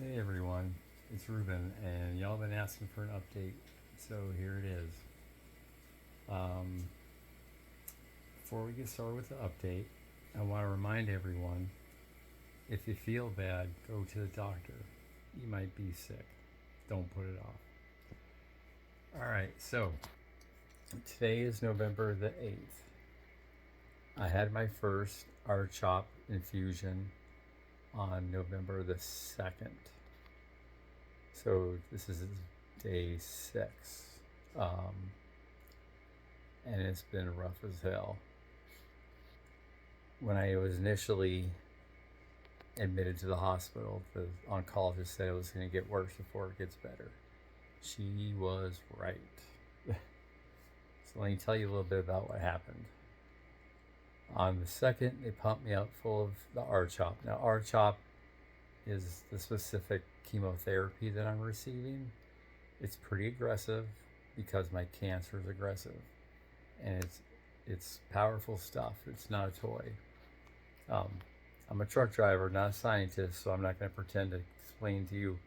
Hey everyone, it's Ruben, and y'all been asking for an update, so here it is. Um, Before we get started with the update, I want to remind everyone if you feel bad, go to the doctor. You might be sick. Don't put it off. Alright, so today is November the 8th. I had my first RCHOP infusion on November the 2nd. So this is day 6. Um, and it's been rough as hell. When I was initially admitted to the hospital, the oncologist said it was going to get worse before it gets better. She was right. So let me tell you a little bit about what happened. On the 2nd, they pumped me up full of the RCHOP. Now, RCHOP is the specific chemotherapy that I'm receiving. It's pretty aggressive because my cancer is aggressive, and it's powerful stuff. It's not a toy. Um, I'm a truck driver, not a scientist, so I'm not going to pretend to explain to you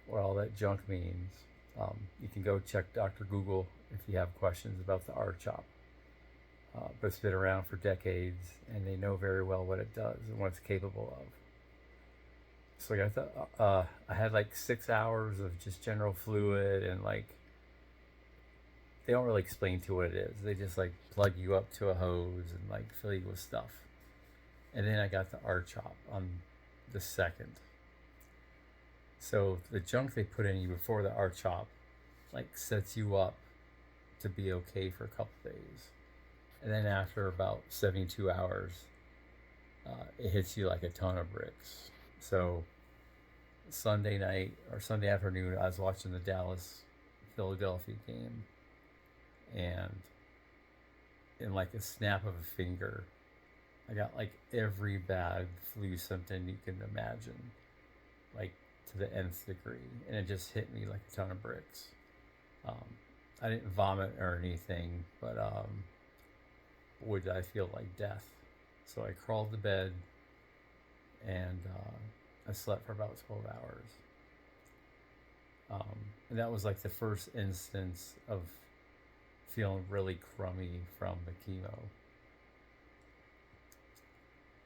what all that junk means. You can go check Dr. Google if you have questions about the RCHOP. But it's been around for decades, and they know very well what it does and what it's capable of. So I had like 6 hours of just general fluid, and like they don't really explain to you what it is. They just like plug you up to a hose and like fill you with stuff. And then I got the RCHOP on the 2nd. So the junk they put in you before the RCHOP like sets you up to be okay for a couple days. And then after about 72 hours, it hits you like a ton of bricks. So Sunday night or Sunday afternoon, I was watching the Dallas Philadelphia game, and in like a snap of a finger, I got like every bad flu symptom you can imagine, like to the nth degree, and it just hit me like a ton of bricks. Um, I didn't vomit or anything, but boy, did I feel like death. So I crawled to bed, and I slept for about 12 hours. And that was like the first instance of feeling really crummy from the chemo.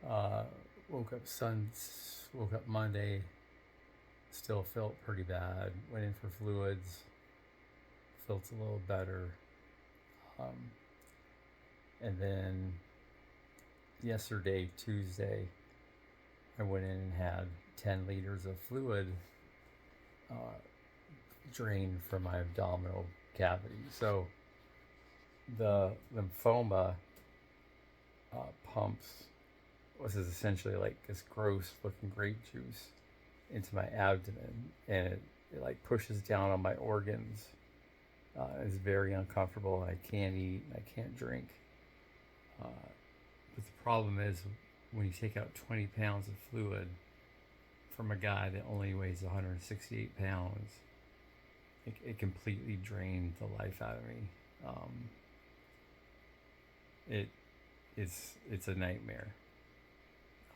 Uh, woke up Monday, still felt pretty bad. Went in for fluids, felt a little better. Um, and then yesterday, Tuesday, I went in and had 10 liters of fluid uh, drained from my abdominal cavity. So the lymphoma pumps was essentially like this gross looking grape juice into my abdomen, and it like pushes down on my organs. It's very uncomfortable. I can't eat. I can't drink. Uh, but the problem is when you take out 20 pounds of fluid from a guy that only weighs 168 pounds, it completely drained the life out of me. Um, it it's a nightmare.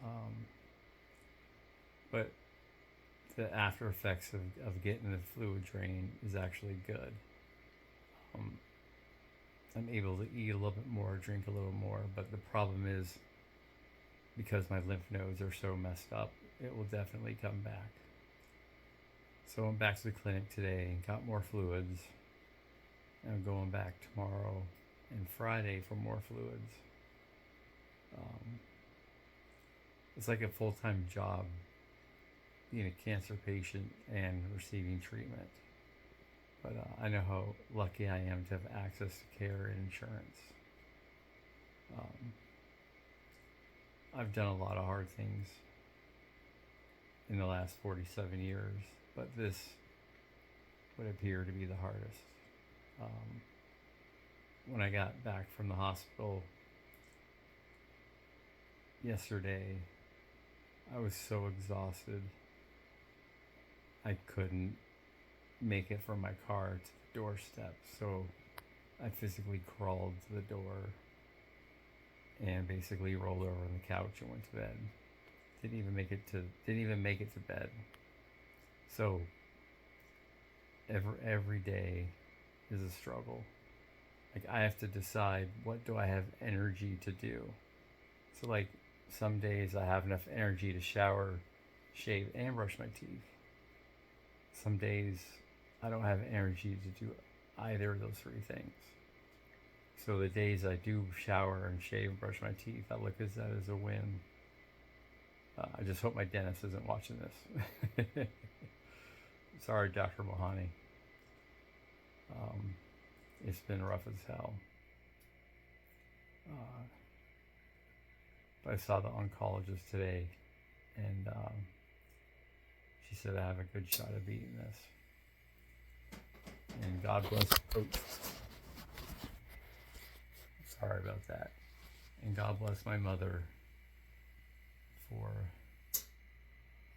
Um, but the after effects of getting the fluid drain is actually good. Um, I'm able to eat a little bit more, drink a little more, but the problem is because my lymph nodes are so messed up, it will definitely come back. So I'm back to the clinic today and got more fluids. And I'm going back tomorrow and Friday for more fluids. Um, it's like a full time job being a cancer patient and receiving treatment. But I know how lucky I am to have access to care and insurance. Um, I've done a lot of hard things in the last 47 years, but this would appear to be the hardest. Um, when I got back from the hospital yesterday, I was so exhausted. I couldn't make it from my car to the doorstep, so I physically crawled to the door and basically rolled over on the couch and went to bed. Didn't even make it to bed. So every day is a struggle. Like I have to decide, what do I have energy to do? So like some days I have enough energy to shower, shave, and brush my teeth. Some days I don't have energy to do either of those three things. So the days I do shower and shave and brush my teeth, I look at that as a win. I just hope my dentist isn't watching this. Sorry, Dr. Mohani. It's been rough as hell. But I saw the oncologist today, and she said I have a good shot of beating this. And God bless. Oh, sorry about that. And God bless my mother for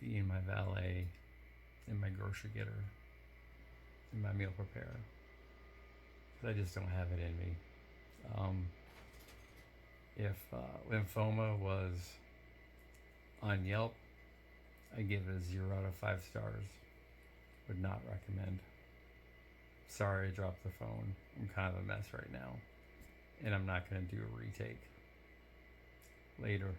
being my valet and my grocery getter and my meal preparer. Because I just don't have it in me. If lymphoma was on Yelp, I give it a 0 out of 5 stars. Would not recommend. Sorry I dropped the phone. I'm kind of a mess right now. And I'm not going to do a retake. Later.